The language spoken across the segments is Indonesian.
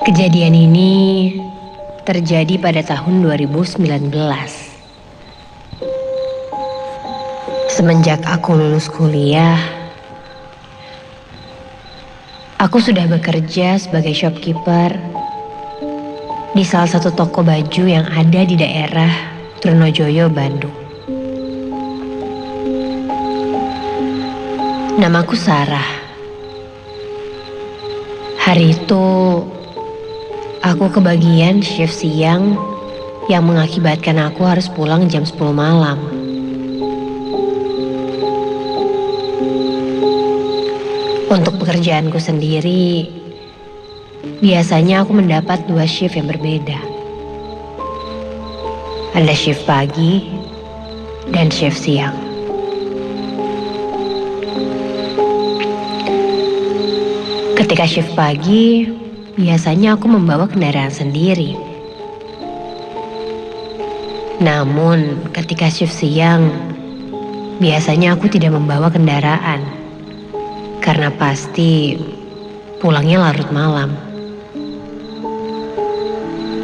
Kejadian ini terjadi pada tahun 2019. Semenjak aku lulus kuliah, aku sudah bekerja sebagai shopkeeper di salah satu toko baju yang ada di daerah Trunojoyo, Bandung. Namaku Sarah. Hari itu, aku kebagian shift siang yang mengakibatkan aku harus pulang jam 10 malam. Untuk pekerjaanku sendiri, biasanya aku mendapat 2 shift yang berbeda. Ada shift pagi dan shift siang. Ketika shift pagi, biasanya aku membawa kendaraan sendiri. Namun, ketika shift siang, biasanya aku tidak membawa kendaraan. Karena pasti pulangnya larut malam.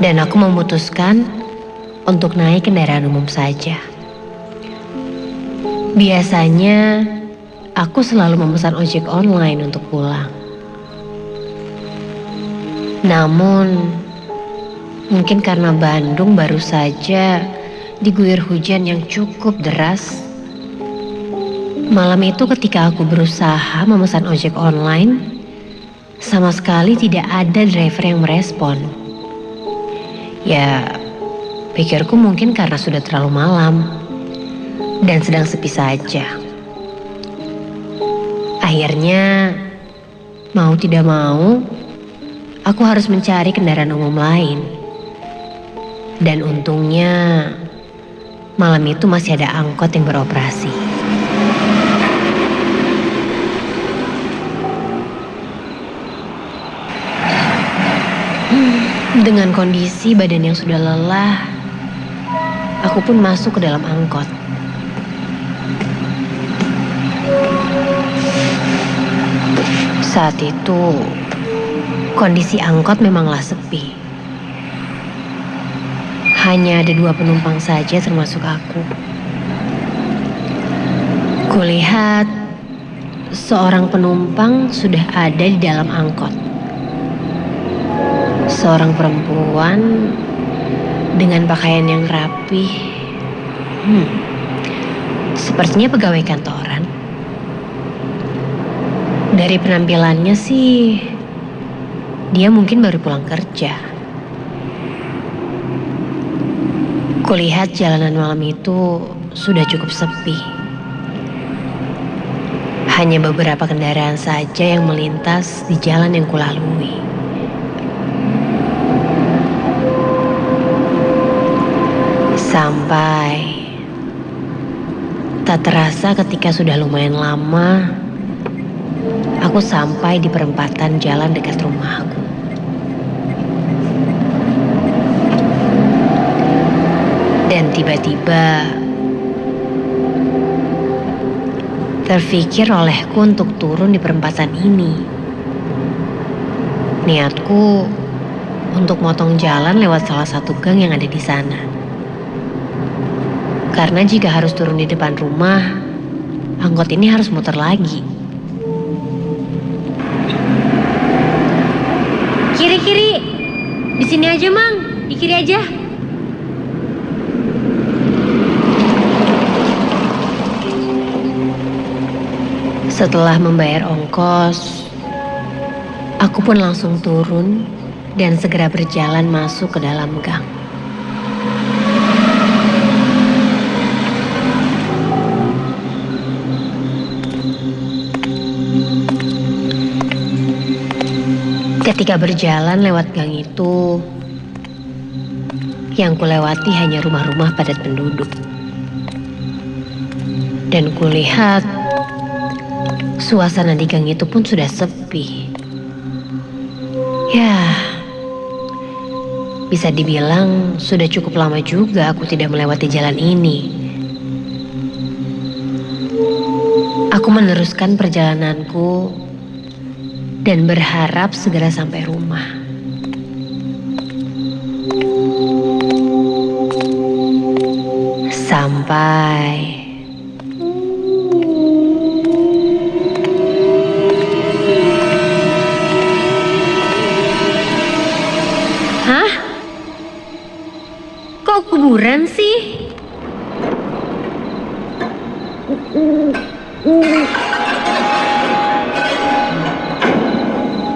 Dan aku memutuskan untuk naik kendaraan umum saja. Biasanya, aku selalu memesan ojek online untuk pulang. Namun, mungkin karena Bandung baru saja diguyur hujan yang cukup deras, malam itu ketika aku berusaha memesan ojek online, sama sekali tidak ada driver yang merespon. Ya, pikirku mungkin karena sudah terlalu malam dan sedang sepi saja. Akhirnya, mau tidak mau, aku harus mencari kendaraan umum lain. Dan untungnya, malam itu masih ada angkot yang beroperasi. Dengan kondisi badan yang sudah lelah, aku pun masuk ke dalam angkot. Saat itu, kondisi angkot memanglah sepi. Hanya ada 2 penumpang saja termasuk aku. Kulihat seorang penumpang sudah ada di dalam angkot. Seorang perempuan dengan pakaian yang rapi. Sepertinya pegawai kantoran. Dari penampilannya sih, dia mungkin baru pulang kerja. Kulihat jalanan malam itu sudah cukup sepi. Hanya beberapa kendaraan saja yang melintas di jalan yang kulalui. Sampai tak terasa ketika sudah lumayan lama, aku sampai di perempatan jalan dekat rumahku. Dan tiba-tiba terfikir olehku untuk turun di perempatan ini. Niatku untuk motong jalan lewat salah satu gang yang ada di sana. Karena jika harus turun di depan rumah, angkot ini harus muter lagi. Kiri-kiri, di sini aja Mang, di kiri aja. Setelah membayar ongkos, aku pun langsung turun dan segera berjalan masuk ke dalam gang. Ketika berjalan lewat gang itu, yang kulewati hanya rumah-rumah padat penduduk. Dan kulihat suasana di gang itu pun sudah sepi. Ya, bisa dibilang sudah cukup lama juga aku tidak melewati jalan ini. Aku meneruskan perjalananku dan berharap segera sampai rumah. Sampai Hah? Kok kuburan sih?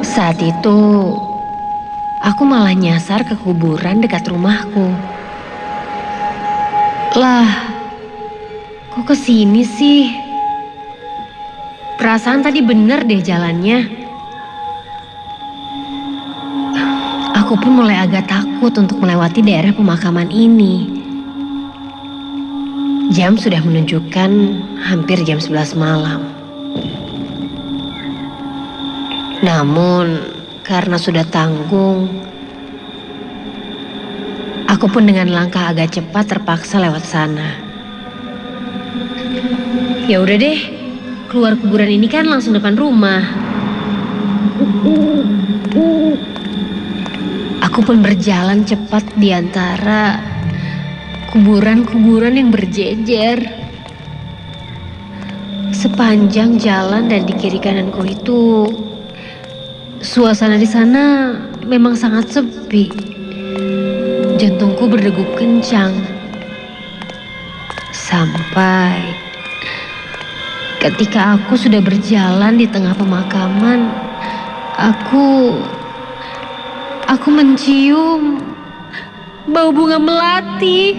Saat itu, aku malah nyasar ke kuburan dekat rumahku. Lah, kok kesini sih? Perasaan tadi bener deh jalannya. Aku pun mulai agak takut untuk melewati daerah pemakaman ini. Jam sudah menunjukkan hampir jam 11 malam. Namun, karena sudah tanggung, aku pun dengan langkah agak cepat terpaksa lewat sana. Ya udah deh, keluar kuburan ini kan langsung depan rumah. Aku pun berjalan cepat di antara kuburan-kuburan yang berjejer. Sepanjang jalan dan di kiri kananku itu, suasana di sana memang sangat sepi. Jantungku berdegup kencang. Sampai ketika aku sudah berjalan di tengah pemakaman, aku mencium bau bunga melati.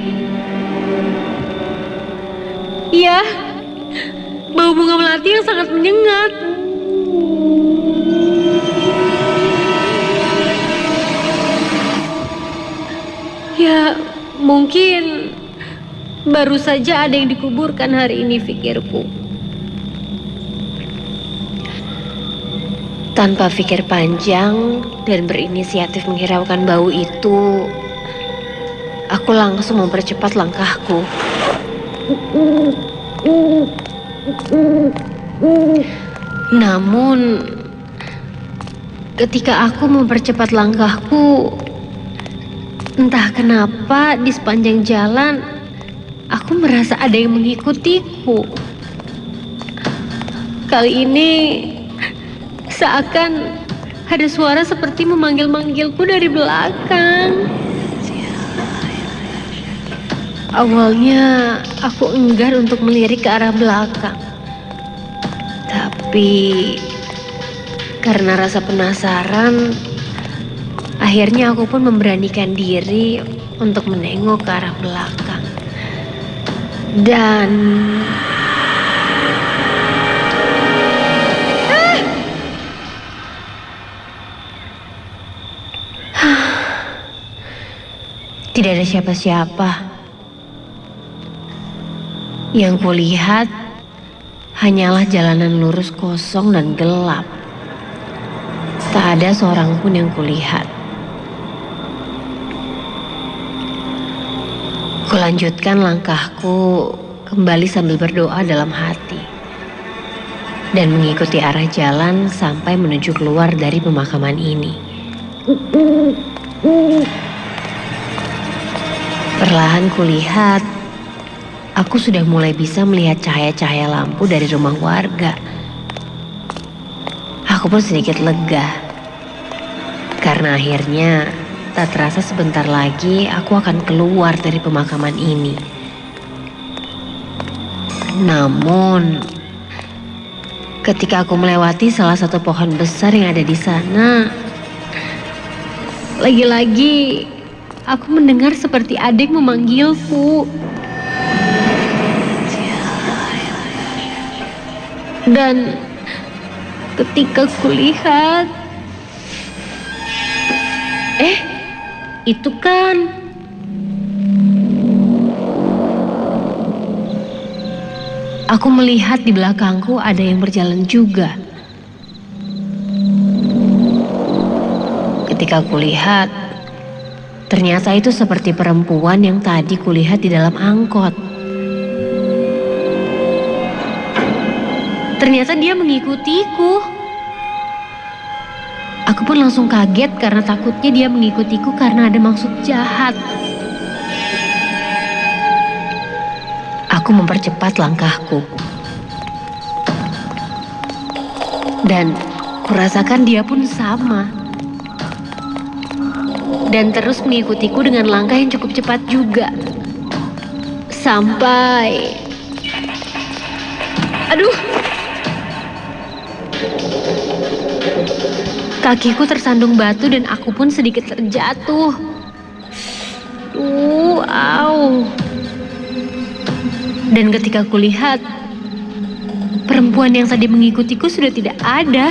Ya, bau bunga melati yang sangat menyengat. Ya, mungkin baru saja ada yang dikuburkan hari ini, pikirku. Tanpa pikir panjang dan berinisiatif menghiraukan bau itu, aku langsung mempercepat langkahku. Namun, ketika aku mempercepat langkahku, entah kenapa di sepanjang jalan aku merasa ada yang mengikutiku. Kali ini seakan ada suara seperti memanggil-manggilku dari belakang. Awalnya aku enggan untuk melirik ke arah belakang. Tapi karena rasa penasaran, akhirnya aku pun memberanikan diri untuk menengok ke arah belakang. Dan tidak ada siapa-siapa. Yang kulihat hanyalah jalanan lurus kosong dan gelap. Tak ada seorang pun yang kulihat. Kulanjutkan langkahku kembali sambil berdoa dalam hati. Dan mengikuti arah jalan sampai menuju keluar dari pemakaman ini. Perlahan kulihat, aku sudah mulai bisa melihat cahaya-cahaya lampu dari rumah warga. Aku pun sedikit lega. Karena akhirnya tak terasa sebentar lagi aku akan keluar dari pemakaman ini. Namun, ketika aku melewati salah satu pohon besar yang ada di sana, lagi-lagi aku mendengar seperti adik memanggilku. Dan ketika kulihat, itu kan aku melihat di belakangku ada yang berjalan juga. Ketika kulihat, ternyata itu seperti perempuan yang tadi kulihat di dalam angkot. Ternyata dia mengikutiku. Aku pun langsung kaget karena takutnya dia mengikutiku karena ada maksud jahat. Aku mempercepat langkahku. Dan kurasakan dia pun sama. Dan terus mengikutiku dengan langkah yang cukup cepat juga. Sampai... Aduh! Kakiku tersandung batu dan aku pun sedikit terjatuh. Au. Dan ketika kulihat, perempuan yang tadi mengikutiku sudah tidak ada.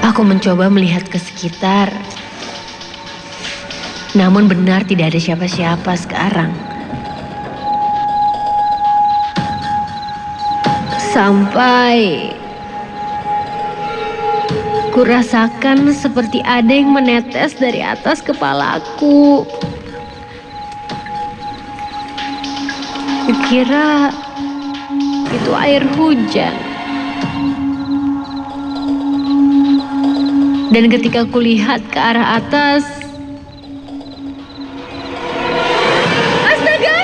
Aku mencoba melihat ke sekitar. Namun benar tidak ada siapa-siapa sekarang. Sampai kurasakan seperti ada yang menetes dari atas kepalaku. Kukira itu air hujan. Dan ketika kulihat ke arah atas, astaga!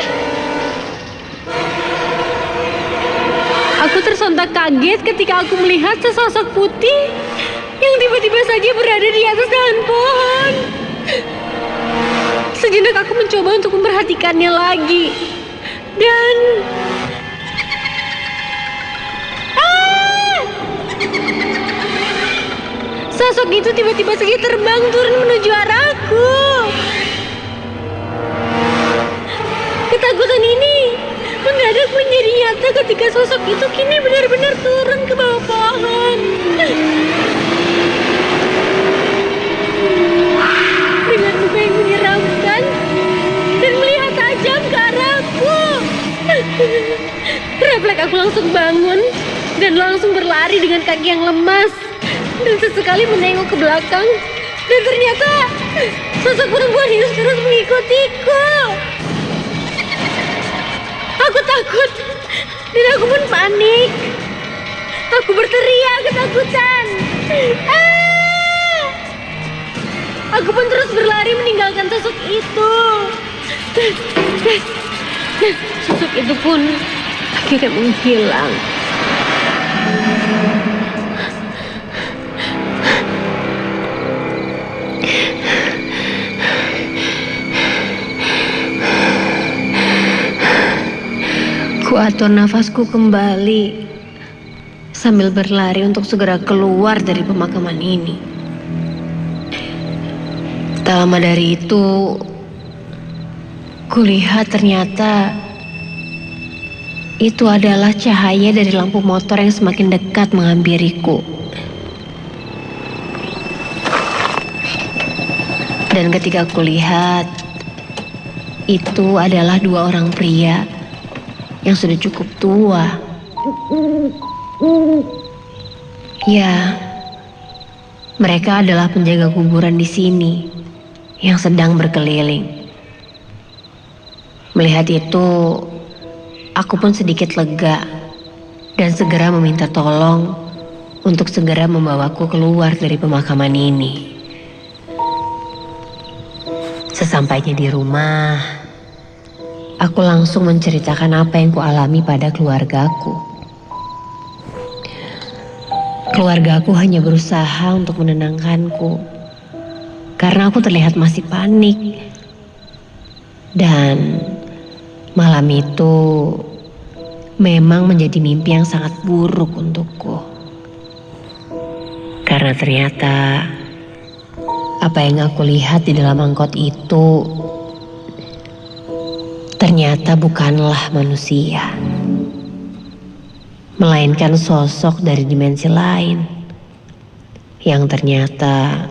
Aku tersontak kaget ketika aku melihat sesosok putih yang tiba-tiba saja berada di atas dahan pohon. Sejenak aku mencoba untuk memperhatikannya lagi. Dan... sosok itu tiba-tiba saja terbang turun menuju arahku. Ketakutan ini mendadak menjadi nyata ketika sosok itu kini benar-benar turun ke bawah pohon. Dengan muka yang menyeramkan dan melihat tajam ke arahku. Refleks aku langsung bangun dan langsung berlari dengan kaki yang lemas. Dan sesekali menengok ke belakang. Dan ternyata sosok perempuan itu terus mengikutiku. Aku takut. Dan aku pun panik. Aku berteriak ketakutan. Aku pun terus berlari meninggalkan sosok itu. Sosok itu pun akhirnya menghilang. Kuatur nafasku kembali sambil berlari untuk segera keluar dari pemakaman ini. Tak lama dari itu, kulihat ternyata itu adalah cahaya dari lampu motor yang semakin dekat menghampiriku. Dan ketika kulihat, itu adalah dua orang pria yang sudah cukup tua. Ya, mereka adalah penjaga kuburan di sini yang sedang berkeliling. Melihat itu, aku pun sedikit lega dan segera meminta tolong untuk segera membawaku keluar dari pemakaman ini. Sesampainya di rumah, aku langsung menceritakan apa yang kualami pada keluargaku. Keluargaku hanya berusaha untuk menenangkanku karena aku terlihat masih panik. Dan malam itu memang menjadi mimpi yang sangat buruk untukku. Karena ternyata apa yang aku lihat di dalam angkot itu ternyata bukanlah manusia, melainkan sosok dari dimensi lain yang ternyata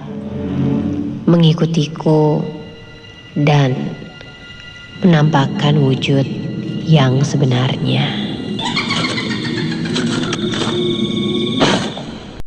mengikutiku dan menampakkan wujud yang sebenarnya.